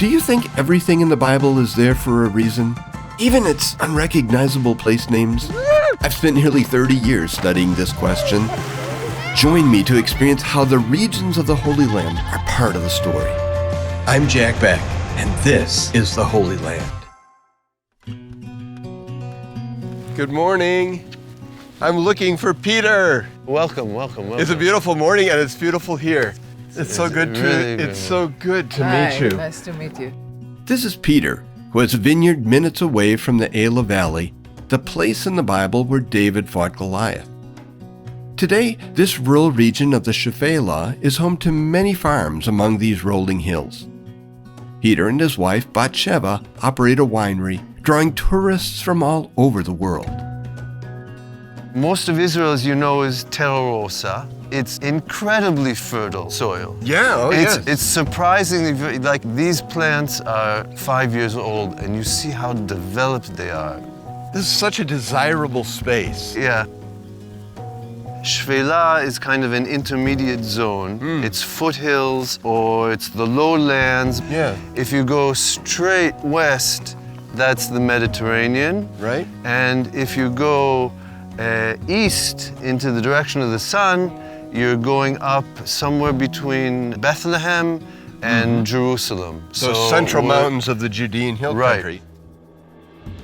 Do you think everything in the Bible is there for a reason? Even its unrecognizable place names? I've spent nearly 30 years studying this question. Join me to experience how the regions of the Holy Land are part of the story. I'm Jack Beck, and this is the Holy Land. Good morning. I'm looking for Peter. Welcome. It's a beautiful morning, and it's beautiful here. It's so good to meet you. Nice to meet you. This is Peter, who has a vineyard minutes away from the Elah Valley, the place in the Bible where David fought Goliath. Today, this rural region of the Shephelah is home to many farms among these rolling hills. Peter and his wife, Batsheva, operate a winery, drawing tourists from all over the world. Most of Israel, as you know, is terra rossa. It's incredibly fertile soil. It's surprisingly, like these plants are 5 years old and you see how developed they are. This is such a desirable space. Yeah. Shephelah is kind of an intermediate zone. It's foothills or it's the lowlands. Yeah. If you go straight west, that's the Mediterranean. Right. And if you go east into the direction of the sun, you're going up somewhere between Bethlehem and Jerusalem. So central mountains of the Judean hill country.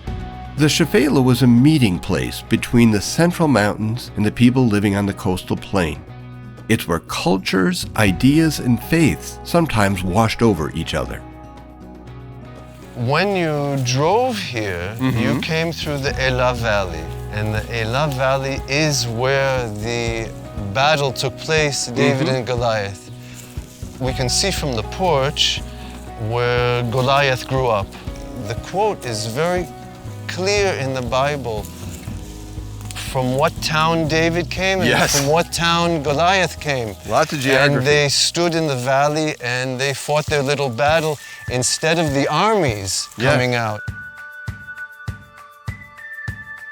Right. The Shephelah was a meeting place between the central mountains and the people living on the coastal plain. It's where cultures, ideas, and faiths sometimes washed over each other. When you drove here, you came through the Elah Valley. And the Elah Valley is where the battle took place, David and Goliath. We can see from the porch where Goliath grew up. The quote is very clear in the Bible. From what town David came and from what town Goliath came. Lots of geography. And they stood in the valley and they fought their little battle instead of the armies coming out.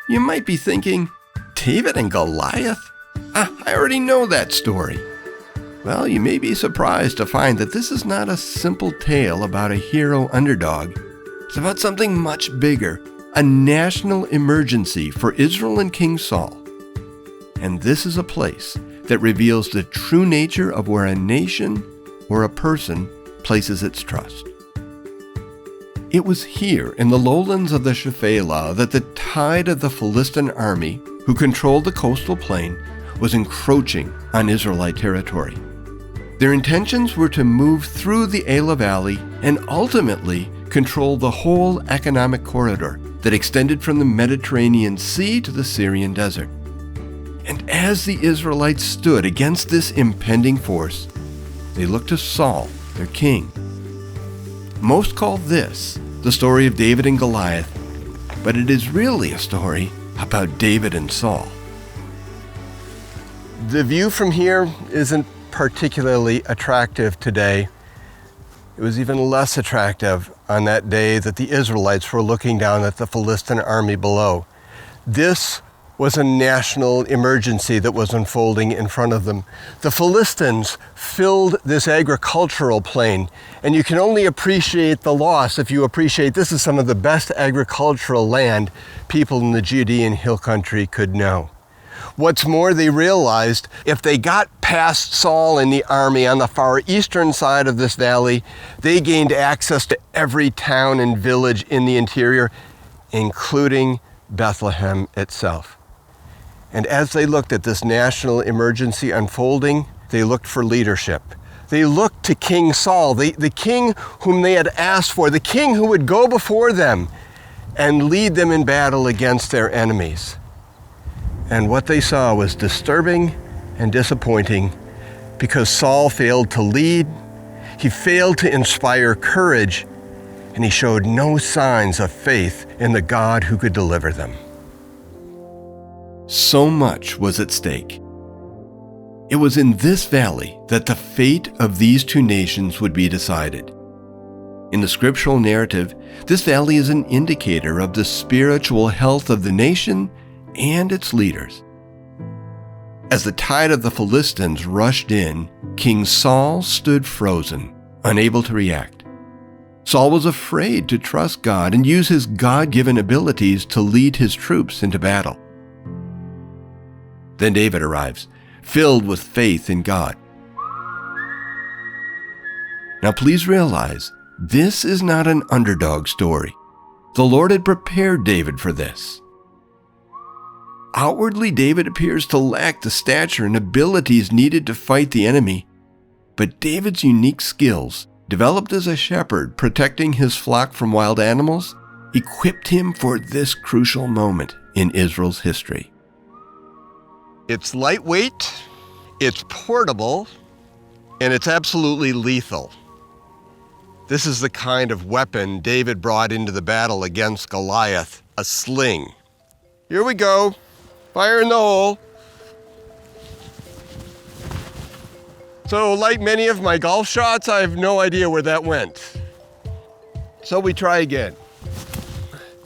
You might be thinking, David and Goliath? I already know that story. Well, you may be surprised to find that this is not a simple tale about a hero underdog. It's about something much bigger, a national emergency for Israel and King Saul. And this is a place that reveals the true nature of where a nation or a person places its trust. It was here in the lowlands of the Shephelah that the tide of the Philistine army, who controlled the coastal plain, was encroaching on Israelite territory. Their intentions were to move through the Elah Valley and ultimately control the whole economic corridor that extended from the Mediterranean Sea to the Syrian desert. And as the Israelites stood against this impending force, they looked to Saul, their king. Most call this the story of David and Goliath, but it is really a story about David and Saul. The view from here isn't particularly attractive today. It was even less attractive on that day that the Israelites were looking down at the Philistine army below. This was a national emergency that was unfolding in front of them. The Philistines filled this agricultural plain, and you can only appreciate the loss if you appreciate this is some of the best agricultural land people in the Judean hill country could know. What's more, they realized if they got past Saul and the army on the far eastern side of this valley, they gained access to every town and village in the interior, including Bethlehem itself. And as they looked at this national emergency unfolding, they looked for leadership. They looked to King Saul, the king whom they had asked for, the king who would go before them and lead them in battle against their enemies. And what they saw was disturbing and disappointing because Saul failed to lead, he failed to inspire courage, and he showed no signs of faith in the God who could deliver them. So much was at stake. It was in this valley that the fate of these two nations would be decided. In the scriptural narrative, this valley is an indicator of the spiritual health of the nation and its leaders. As the tide of the Philistines rushed in, King Saul stood frozen, unable to react. Saul was afraid to trust God and use his God-given abilities to lead his troops into battle. Then David arrives, filled with faith in God. Now please realize, this is not an underdog story. The Lord had prepared David for this. Outwardly, David appears to lack the stature and abilities needed to fight the enemy, but David's unique skills, developed as a shepherd protecting his flock from wild animals, equipped him for this crucial moment in Israel's history. It's lightweight, it's portable, and it's absolutely lethal. This is the kind of weapon David brought into the battle against Goliath, a sling. Here we go. Fire in the hole. So, like many of my golf shots, I have no idea where that went. So we try again.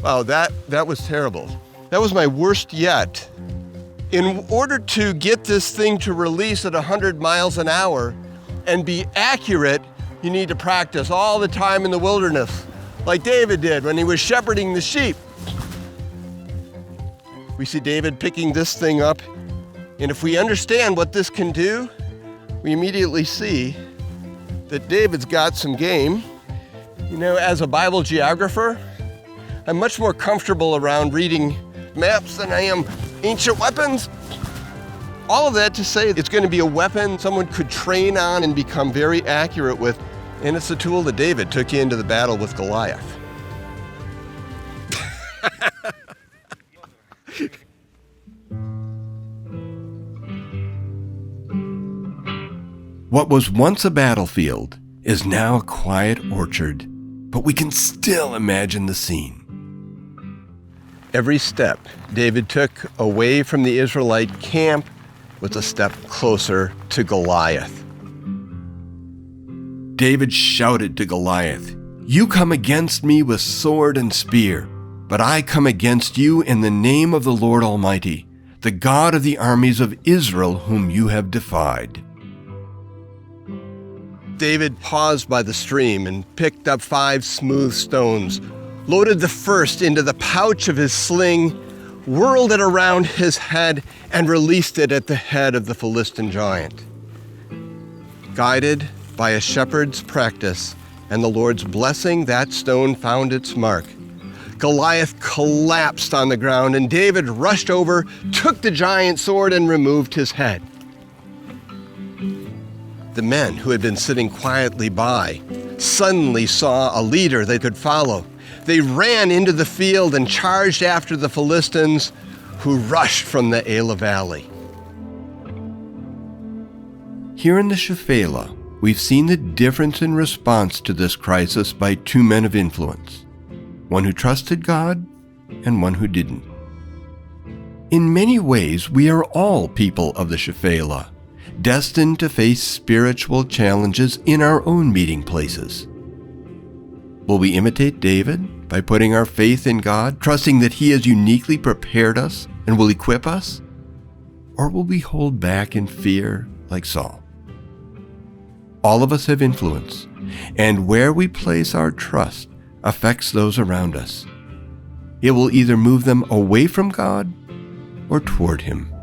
Wow, that was terrible. That was my worst yet. In order to get this thing to release at 100 miles an hour and be accurate, you need to practice all the time in the wilderness, like David did when he was shepherding the sheep. We see David picking this thing up, and if we understand what this can do, we immediately see that David's got some game. You know, as a Bible geographer, I'm much more comfortable around reading maps than I am ancient weapons. All of that to say it's going to be a weapon someone could train on and become very accurate with, and it's the tool that David took into the battle with Goliath. What was once a battlefield is now a quiet orchard, but we can still imagine the scene. Every step David took away from the Israelite camp was a step closer to Goliath. David shouted to Goliath, "You come against me with sword and spear, but I come against you in the name of the Lord Almighty, the God of the armies of Israel whom you have defied." David paused by the stream and picked up 5 smooth stones, loaded the first into the pouch of his sling, whirled it around his head, and released it at the head of the Philistine giant. Guided by a shepherd's practice and the Lord's blessing, that stone found its mark. Goliath collapsed on the ground, and David rushed over, took the giant's sword, and removed his head. The men who had been sitting quietly by suddenly saw a leader they could follow. They ran into the field and charged after the Philistines, who rushed from the Elah Valley. Here in the Shephelah, we've seen the difference in response to this crisis by 2 men of influence, one who trusted God and one who didn't. In many ways, we are all people of the Shephelah, destined to face spiritual challenges in our own meeting places. Will we imitate David by putting our faith in God, trusting that He has uniquely prepared us and will equip us? Or will we hold back in fear like Saul? All of us have influence, and where we place our trust affects those around us. It will either move them away from God or toward Him.